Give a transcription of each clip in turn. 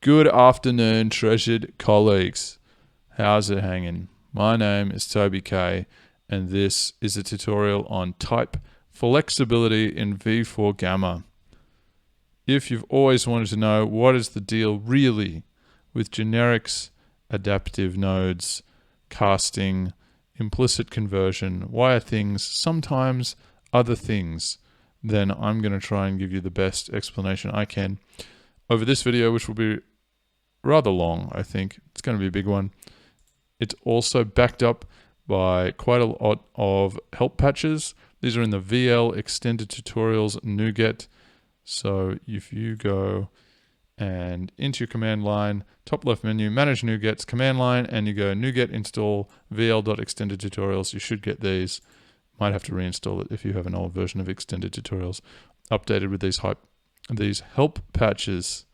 Good afternoon, treasured colleagues. How's it hanging? My name is Toby K, and this is a tutorial on type flexibility in V4 Gamma. If you've always wanted to know what is the deal really with generics, adaptive nodes, casting, implicit conversion, why are things sometimes other things, then I'm going to try and give you the best explanation I can over this video, which will be rather long. I think it's going to be a big one. It's also backed up by quite a lot of help patches. These are in the VL.ExtendedTutorials nuget. So if you go and into your command line, top left menu, manage nugets, command line, and you go nuget install VL.ExtendedTutorials, you should get these. Might have to reinstall it if you have an old version of Extended Tutorials, updated with these help patches,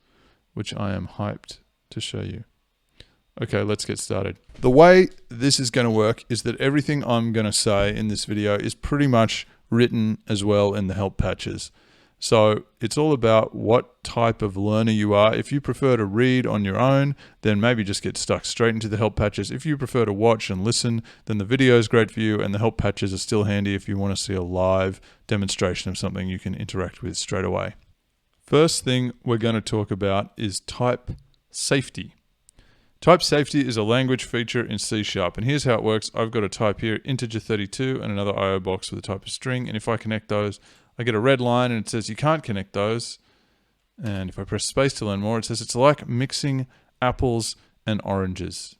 which I am hyped to show you. Okay, let's get started. The way this is going to work is that everything I'm going to say in this video is pretty much written as well in the help patches. So it's all about what type of learner you are. If you prefer to read on your own, then maybe just get stuck straight into the help patches. If you prefer to watch and listen, then the video is great for you, and the help patches are still handy if you want to see a live demonstration of something you can interact with straight away. First thing we're going to talk about is type safety. Type safety is a language feature in C#, and here's how it works. I've got a type here, integer 32, and another IO box with a type of string, and if I connect those, I get a red line and it says you can't connect those. And if I press space to learn more, it says it's like mixing apples and oranges.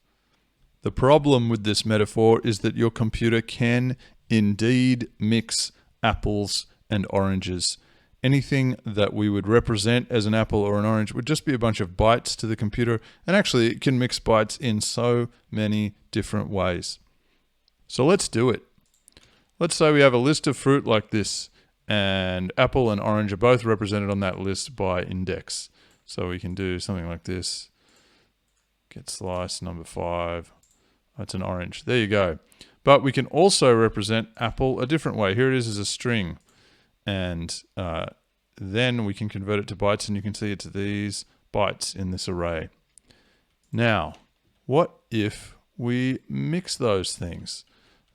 The problem with this metaphor is that your computer can indeed mix apples and oranges. Anything that we would represent as an apple or an orange would just be a bunch of bytes to the computer, and actually it can mix bytes in so many different ways. So let's do it. Let's say we have a list of fruit like this, and apple and orange are both represented on that list by index. So we can do something like this. Get slice number 5. That's an orange. There you go. But we can also represent apple a different way. Here it is as a string. And then we can convert it to bytes, and you can see it's these bytes in this array. Now, what if we mix those things?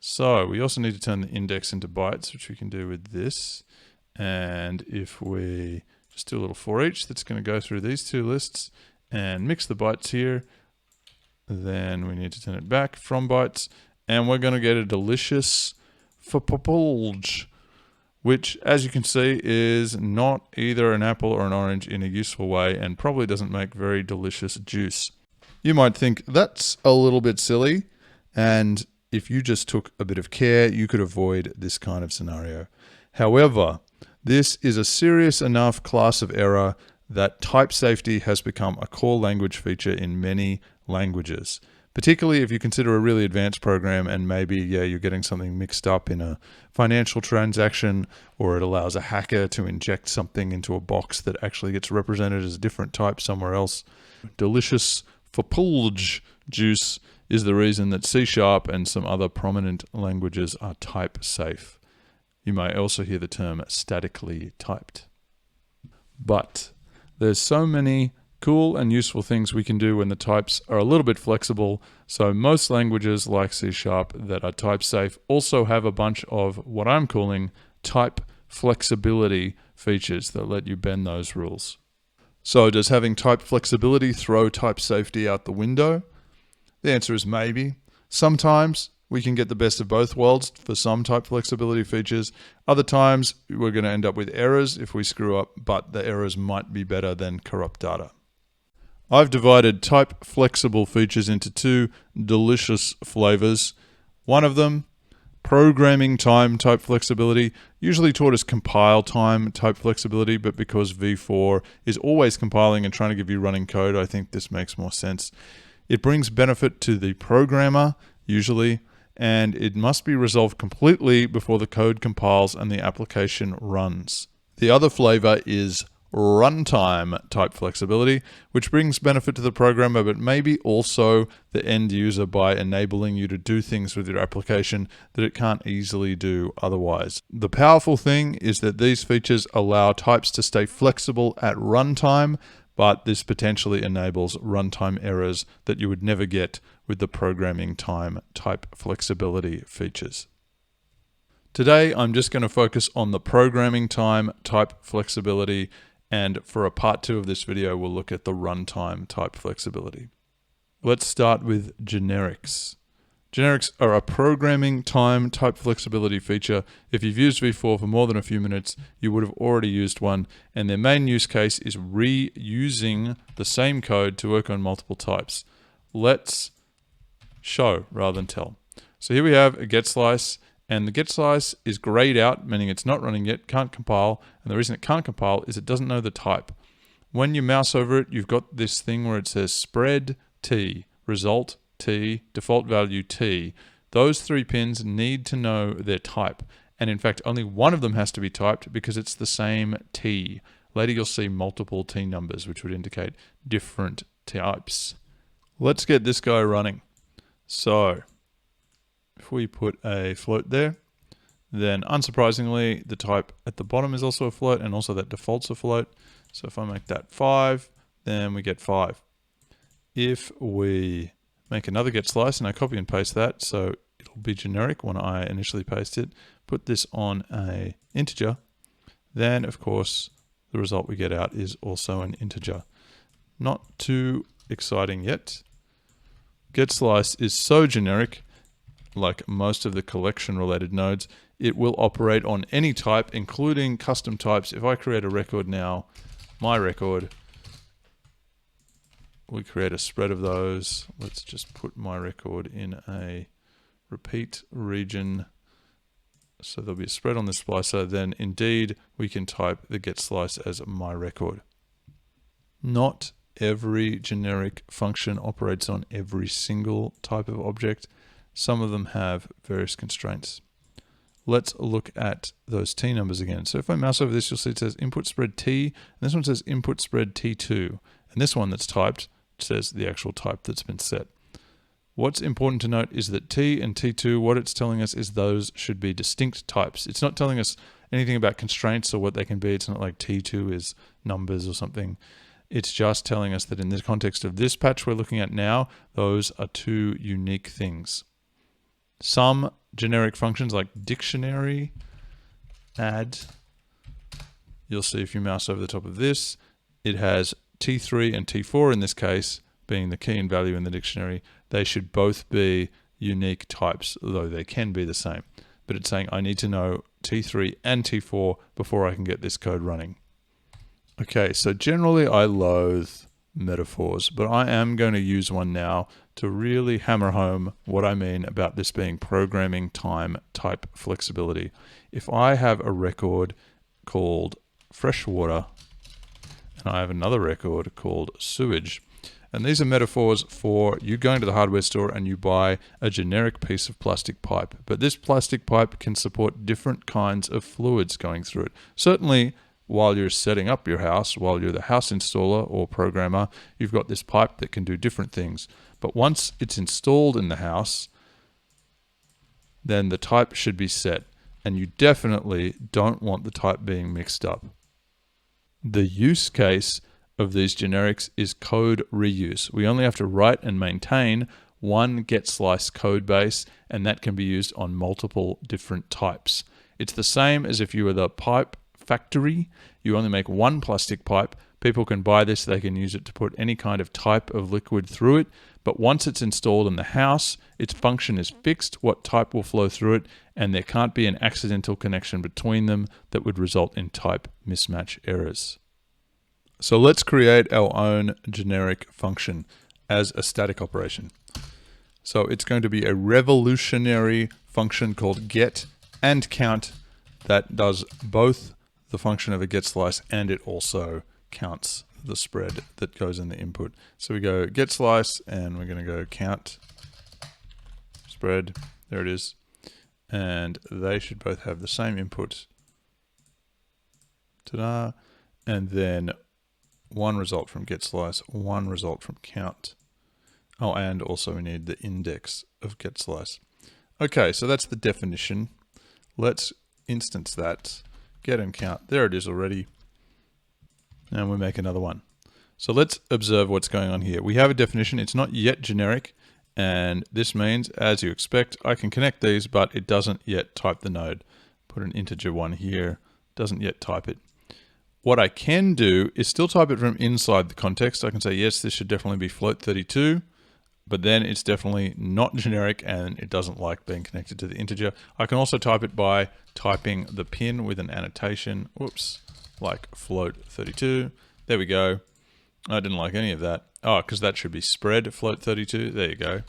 So we also need to turn the index into bytes, which we can do with this. And if we just do a little for each, that's going to go through these two lists and mix the bytes here. Then we need to turn it back from bytes, and we're going to get a delicious fpulge, which, as you can see, is not either an apple or an orange in a useful way, and probably doesn't make very delicious juice. You might think that's a little bit silly, and if you just took a bit of care, you could avoid this kind of scenario. However, this is a serious enough class of error that type safety has become a core language feature in many languages. Particularly if you consider a really advanced program and maybe, you're getting something mixed up in a financial transaction, or it allows a hacker to inject something into a box that actually gets represented as a different type somewhere else. Delicious fpulge juice is the reason that C# and some other prominent languages are type safe. You may also hear the term statically typed. But there's so many cool and useful things we can do when the types are a little bit flexible. So most languages like C# that are type safe also have a bunch of what I'm calling type flexibility features that let you bend those rules. So does having type flexibility throw type safety out the window? The answer is maybe. Sometimes we can get the best of both worlds for some type flexibility features. Other times we're going to end up with errors if we screw up, but the errors might be better than corrupt data. I've divided type flexible features into two delicious flavors. One of them, programming time type flexibility, usually taught as compile time type flexibility, but because V4 is always compiling and trying to give you running code, I think this makes more sense. It brings benefit to the programmer, usually, and it must be resolved completely before the code compiles and the application runs. The other flavor is runtime type flexibility, which brings benefit to the programmer, but maybe also the end user by enabling you to do things with your application that it can't easily do otherwise. The powerful thing is that these features allow types to stay flexible at runtime, but this potentially enables runtime errors that you would never get with the programming time type flexibility features. Today, I'm just going to focus on the programming time type flexibility, and for a part 2 of this video, we'll look at the runtime type flexibility. Let's start with generics. Generics are a programming time type flexibility feature. If you've used v4 for more than a few minutes, you would have already used one, and their main use case is reusing the same code to work on multiple types. Let's show rather than tell. So here we have a get slice, and the get slice is grayed out, meaning it's not running yet, can't compile, and the reason it can't compile is it doesn't know the type. When you mouse over it, you've got this thing where it says spread T, result T, default value T. Those 3 pins need to know their type, and in fact only one of them has to be typed because it's the same T. Later you'll see multiple T numbers which would indicate different types. Let's get this guy running. So if we put a float there, then unsurprisingly the type at the bottom is also a float, and also that default's a float. So if I make that 5, then we get 5. If we make another get slice and I copy and paste that, so it'll be generic when I initially paste it, put this on a integer, then of course the result we get out is also an integer. Not too exciting yet. Get slice is so generic, like most of the collection related nodes, it will operate on any type, including custom types. If I create a record now, my record, we create a spread of those. Let's just put my record in a repeat region. So there'll be a spread on the splicer. Then indeed, we can type the get slice as my record. Not every generic function operates on every single type of object. Some of them have various constraints. Let's look at those T numbers again. So if I mouse over this, you'll see it says input spread T, and this one says input spread T2. And this one that's typed says the actual type that's been set. What's important to note is that T and T2, what it's telling us is those should be distinct types. It's not telling us anything about constraints or what they can be. It's not like T2 is numbers or something. It's just telling us that in the context of this patch we're looking at now, those are 2 unique things. Some generic functions like dictionary, add, you'll see if you mouse over the top of this, it has T3 and T4 in this case, being the key and value in the dictionary. They should both be unique types, although they can be the same. But it's saying I need to know T3 and T4 before I can get this code running. Okay, so generally I loathe metaphors, but I am going to use one now to really hammer home what I mean about this being programming time type flexibility. If I have a record called freshwater, and I have another record called sewage, and these are metaphors for you going to the hardware store and you buy a generic piece of plastic pipe, but this plastic pipe can support different kinds of fluids going through it. Certainly, while you're setting up your house, while you're the house installer or programmer, you've got this pipe that can do different things. But once it's installed in the house, then the type should be set. And you definitely don't want the type being mixed up. The use case of these generics is code reuse. We only have to write and maintain one get slice code base, and that can be used on multiple different types. It's the same as if you were the pipe factory. You only make one plastic pipe. People can buy this, they can use it to put any kind of type of liquid through it, but once it's installed in the house, its function is fixed, what type will flow through it, and there can't be an accidental connection between them that would result in type mismatch errors. So let's create our own generic function as a static operation. So it's going to be a revolutionary function called get and count that does both the function of a get slice and it also counts the spread that goes in the input. So we go get slice and we're going to go count spread. There it is. And they should both have the same input. Ta-da. And then one result from get slice, one result from count. Oh, and also we need the index of get slice. Okay, so that's the definition. Let's instance that. Get and count. There it is already. And we make another one. So let's observe what's going on here. We have a definition. It's not yet generic. And this means, as you expect, I can connect these, but it doesn't yet type the node. Put an integer 1 here, doesn't yet type it. What I can do is still type it from inside the context. I can say, yes, this should definitely be float32, but then it's definitely not generic and it doesn't like being connected to the integer. I can also type it by typing the pin with an annotation, whoops, like float32. There we go. I didn't like any of that. Oh, because that should be spread float32. There you go.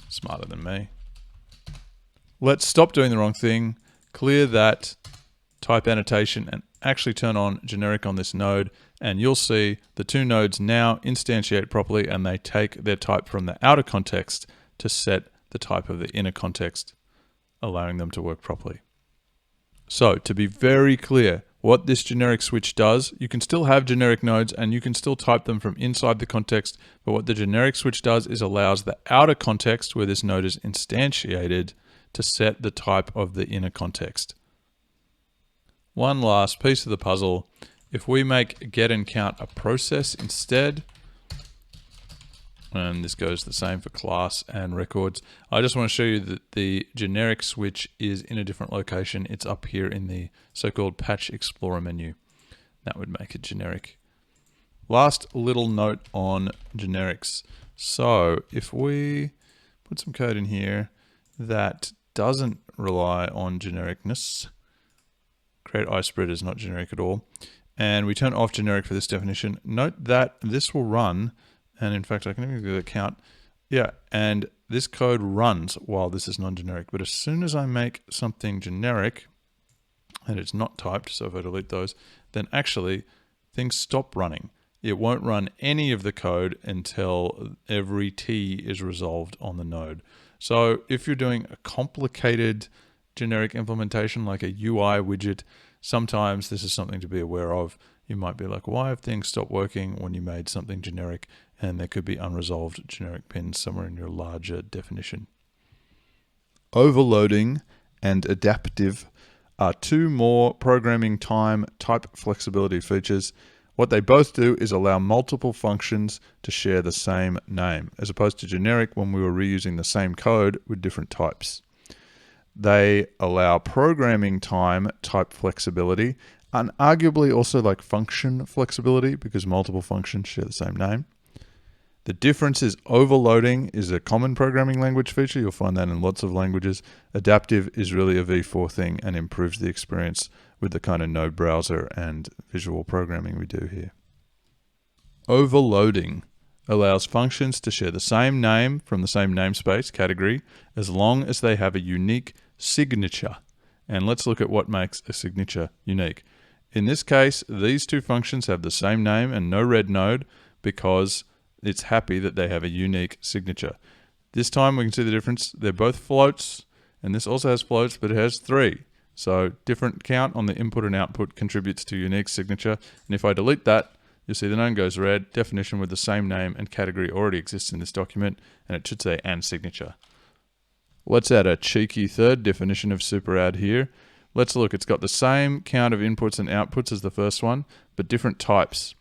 Smarter than me. Let's stop doing the wrong thing, clear that, type annotation, and actually turn on generic on this node. And you'll see the two nodes now instantiate properly and they take their type from the outer context to set the type of the inner context, allowing them to work properly. So to be very clear, what this generic switch does, you can still have generic nodes and you can still type them from inside the context, but what the generic switch does is allows the outer context where this node is instantiated to set the type of the inner context. One last piece of the puzzle, if we make get and count a process instead, and this goes the same for class and records. I just want to show you that the generic switch is in a different location. It's up here in the so-called Patch Explorer menu. That would make it generic. Last little note on generics. So if we put some code in here that doesn't rely on genericness, create iSpread is not generic at all, and we turn off generic for this definition, note that this will run. And in fact, I can even do the count. Yeah, and this code runs while this is non-generic. But as soon as I make something generic, and it's not typed, so if I delete those, then actually things stop running. It won't run any of the code until every T is resolved on the node. So if you're doing a complicated generic implementation like a UI widget, sometimes this is something to be aware of. You might be like, why have things stopped working when you made something generic? And there could be unresolved generic pins somewhere in your larger definition. Overloading and adaptive are two more programming time type flexibility features. What they both do is allow multiple functions to share the same name, as opposed to generic when we were reusing the same code with different types. They allow programming time type flexibility, and arguably also like function flexibility because multiple functions share the same name. The difference is overloading is a common programming language feature. You'll find that in lots of languages. Adaptive is really a V4 thing and improves the experience with the kind of node browser and visual programming we do here. Overloading allows functions to share the same name from the same namespace category as long as they have a unique signature. And let's look at what makes a signature unique. In this case, these two functions have the same name and no red node because it's happy that they have a unique signature. This time we can see the difference. They're both floats, and this also has floats, but it has 3. So different count on the input and output contributes to unique signature. And if I delete that, you'll see the node goes red, definition with the same name and category already exists in this document, and it should say and signature. Let's add a cheeky third definition of superadd here. Let's look, it's got the same count of inputs and outputs as the first one, but different types.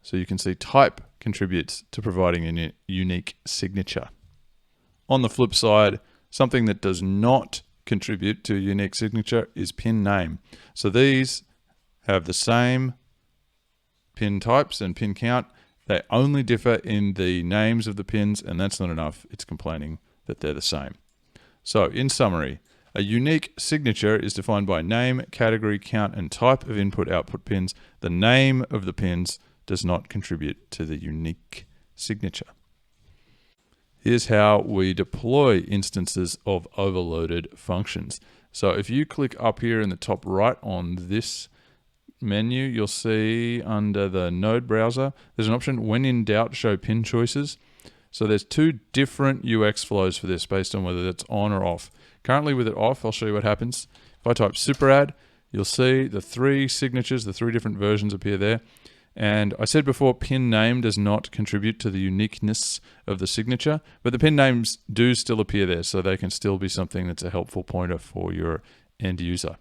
So you can see type contributes to providing a unique signature. On the flip side, something that does not contribute to a unique signature is pin name. So these have the same pin types and pin count. They only differ in the names of the pins, and that's not enough. It's complaining that they're the same. So in summary, a unique signature is defined by name, category, count, and type of input-output pins. The name of the pins does not contribute to the unique signature. Here's how we deploy instances of overloaded functions. So if you click up here in the top right on this menu, you'll see under the node browser, there's an option, when in doubt, show pin choices. So there's two different UX flows for this based on whether it's on or off. Currently with it off, I'll show you what happens. If I type superadd, you'll see the 3 signatures, the 3 different versions appear there. And I said before, pin name does not contribute to the uniqueness of the signature, but the pin names do still appear there, so they can still be something that's a helpful pointer for your end user.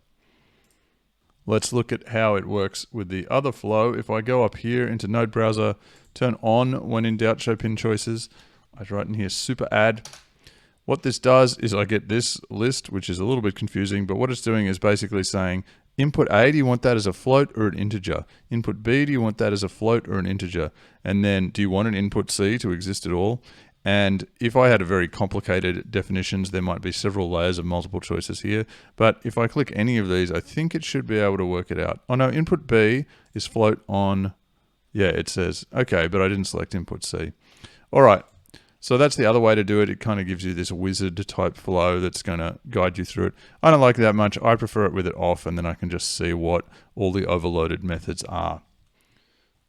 Let's look at how it works with the other flow. If I go up here into Node Browser, turn on when in doubt show pin choices, I write in here super add. What this does is I get this list, which is a little bit confusing, but what it's doing is basically saying, input A, do you want that as a float or an integer? Input B, do you want that as a float or an integer? And then, do you want an input C to exist at all? And if I had a very complicated definitions, there might be several layers of multiple choices here. But if I click any of these, I think it should be able to work it out. Oh no, input B is float on, yeah, it says, okay, but I didn't select input C. All right, so that's the other way to do it. It kind of gives you this wizard type flow that's going to guide you through it. I don't like it that much. I prefer it with it off, and then I can just see what all the overloaded methods are.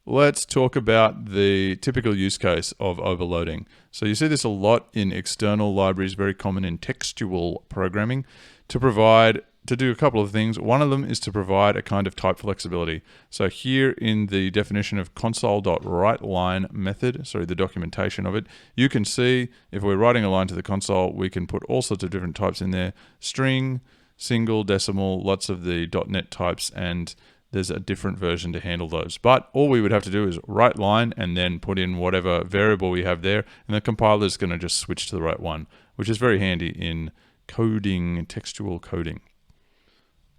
Let's talk about the typical use case of overloading. So you see this a lot in external libraries, very common in textual programming, to do a couple of things. One of them is to provide a kind of type flexibility. So here in the definition of console.writeLine method, the documentation of it, you can see if we're writing a line to the console, we can put all sorts of different types in there: string, single, decimal, lots of the .NET types, and there's a different version to handle those. But all we would have to do is write line and then put in whatever variable we have there, and the compiler is going to just switch to the right one, which is very handy in coding, textual coding.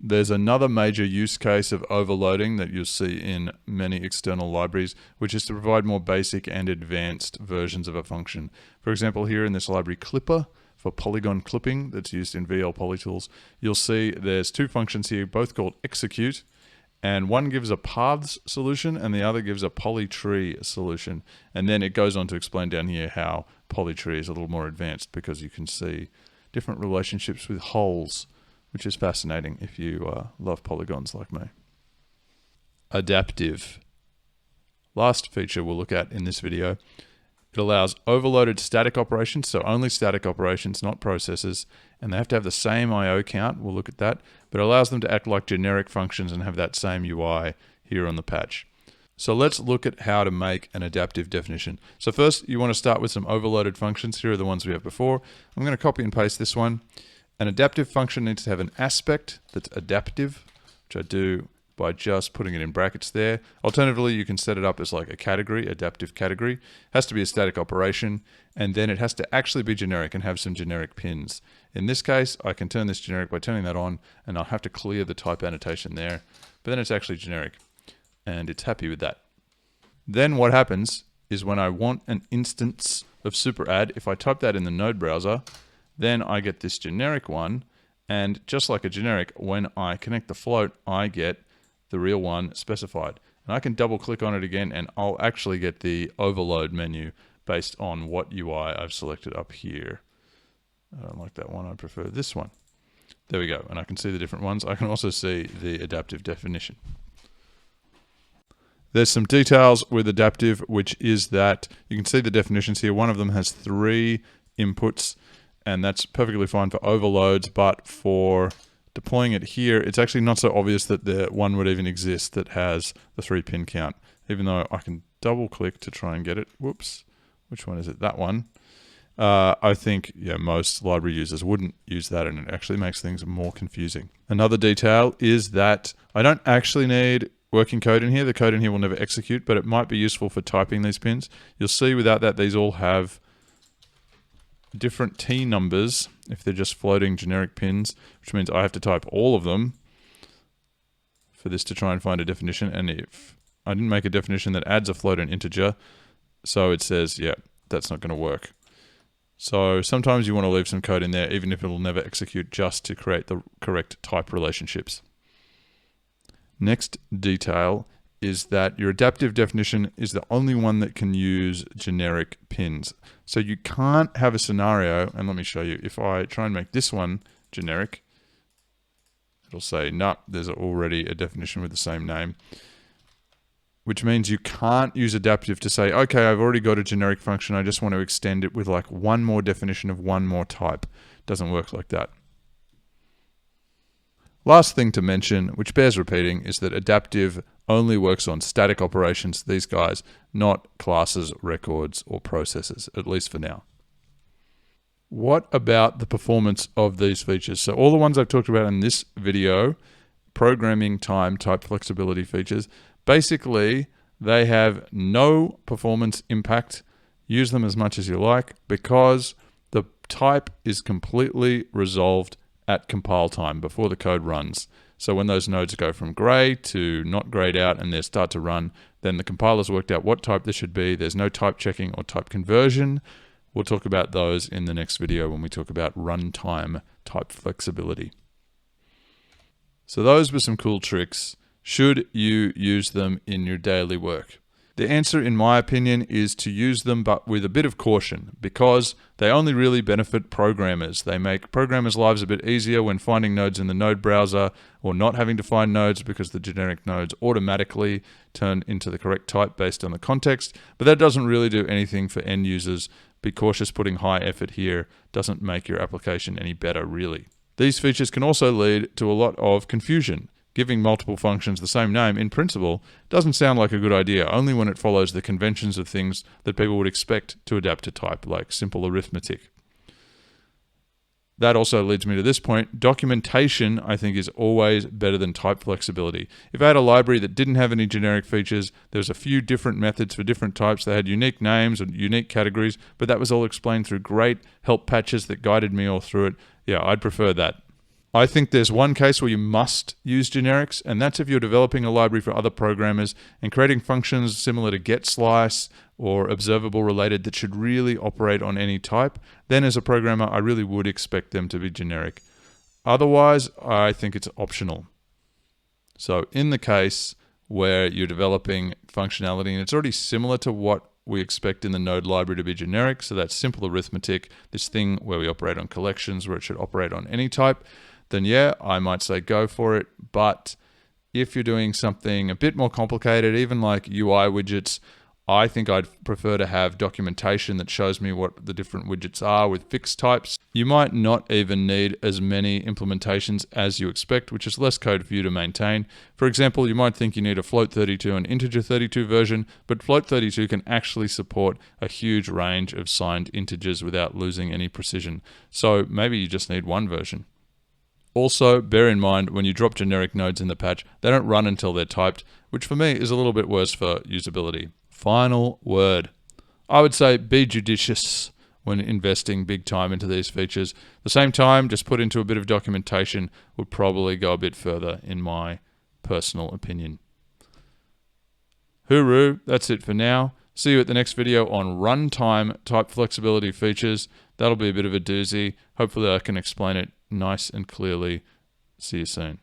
There's another major use case of overloading that you'll see in many external libraries, which is to provide more basic and advanced versions of a function. For example, here in this library Clipper, for polygon clipping that's used in VL Polytools, you'll see there's two functions here, both called execute, and one gives a paths solution and the other gives a polytree solution. And then it goes on to explain down here how polytree is a little more advanced, because you can see different relationships with holes, which is fascinating if you love polygons like me. Adaptive. Last feature we'll look at in this video. It allows overloaded static operations, so only static operations, not processes, and they have to have the same I/O count. We'll look at that, but it allows them to act like generic functions and have that same UI here on the patch. So let's look at how to make an adaptive definition. So first, you want to start with some overloaded functions. Here are the ones we have before. I'm going to copy and paste this one. An adaptive function needs to have an aspect that's adaptive, which I do by just putting it in brackets there. Alternatively, you can set it up as like a category, adaptive category. It has to be a static operation, and then it has to actually be generic and have some generic pins. In this case, I can turn this generic by turning that on, and I'll have to clear the type annotation there, but then it's actually generic, and it's happy with that. Then what happens is when I want an instance of superadd, if I type that in the Node browser, then I get this generic one, and just like a generic, when I connect the float, I get the real one specified. And I can double click on it again and I'll actually get the overload menu based on what UI I've selected up here. I don't like that one, I prefer this one. There we go, and I can see the different ones. I can also see the adaptive definition. There's some details with adaptive, which is that you can see the definitions here. One of them has 3 inputs, and that's perfectly fine for overloads, but for deploying it here, it's actually not so obvious that the one would even exist that has the 3-pin count, even though I can double click to try and get it. Whoops, which one is it? That one. I think most library users wouldn't use that, and it actually makes things more confusing. Another detail is that I don't actually need working code in here. The code in here will never execute, but it might be useful for typing these pins. You'll see without that, these all have different T numbers if they're just floating generic pins, which means I have to type all of them for this to try and find a definition. And if I didn't make a definition that adds a float and integer, so it says, yeah, that's not going to work. So sometimes you want to leave some code in there, even if it'll never execute, just to create the correct type relationships. Next detail is that your adaptive definition is the only one that can use generic pins. So you can't have a scenario, and let me show you. If I try and make this one generic, it'll say, no, there's already a definition with the same name, which means you can't use adaptive to say, okay, I've already got a generic function, I just want to extend it with like one more definition of one more type. It doesn't work like that. Last thing to mention, which bears repeating, is that adaptive only works on static operations, these guys, not classes, records, or processes, at least for now. What about the performance of these features? So all the ones I've talked about in this video programming time type flexibility features. Basically, they have no performance impact. Use them as much as you like because the type is completely resolved at compile time before the code runs. So when those nodes go from gray to not grayed out and they start to run, then the compiler's worked out what type this should be. There's no type checking or type conversion. We'll talk about those in the next video when we talk about runtime type flexibility. So those were some cool tricks. Should you use them in your daily work? The answer, in my opinion, is to use them, but with a bit of caution, because they only really benefit programmers. They make programmers' lives a bit easier when finding nodes in the node browser or not having to find nodes because the generic nodes automatically turn into the correct type based on the context. But that doesn't really do anything for end users. Be cautious, putting high effort here doesn't make your application any better, really. These features can also lead to a lot of confusion. Giving multiple functions the same name, in principle, doesn't sound like a good idea, only when it follows the conventions of things that people would expect to adapt to type, like simple arithmetic. That also leads me to this point. Documentation, I think, is always better than type flexibility. If I had a library that didn't have any generic features, there was a few different methods for different types, they had unique names and unique categories, but that was all explained through great help patches that guided me all through it. Yeah, I'd prefer that. I think there's one case where you must use generics, and that's if you're developing a library for other programmers and creating functions similar to getSlice or observable related that should really operate on any type. Then as a programmer, I really would expect them to be generic. Otherwise, I think it's optional. So in the case where you're developing functionality and it's already similar to what we expect in the node library to be generic, so that's simple arithmetic, this thing where we operate on collections where it should operate on any type, then yeah, I might say go for it. But if you're doing something a bit more complicated, even like UI widgets, I think I'd prefer to have documentation that shows me what the different widgets are with fixed types. You might not even need as many implementations as you expect, which is less code for you to maintain. For example, you might think you need a float32 and integer 32 version, but float32 can actually support a huge range of signed integers without losing any precision. So maybe you just need one version. Also, bear in mind when you drop generic nodes in the patch, they don't run until they're typed, which for me is a little bit worse for usability. Final word. I would say be judicious when investing big time into these features. At the same time, just put into a bit of documentation would probably go a bit further in my personal opinion. Hooroo, that's it for now. See you at the next video on runtime type flexibility features. That'll be a bit of a doozy. Hopefully I can explain it nice and clearly. See you soon.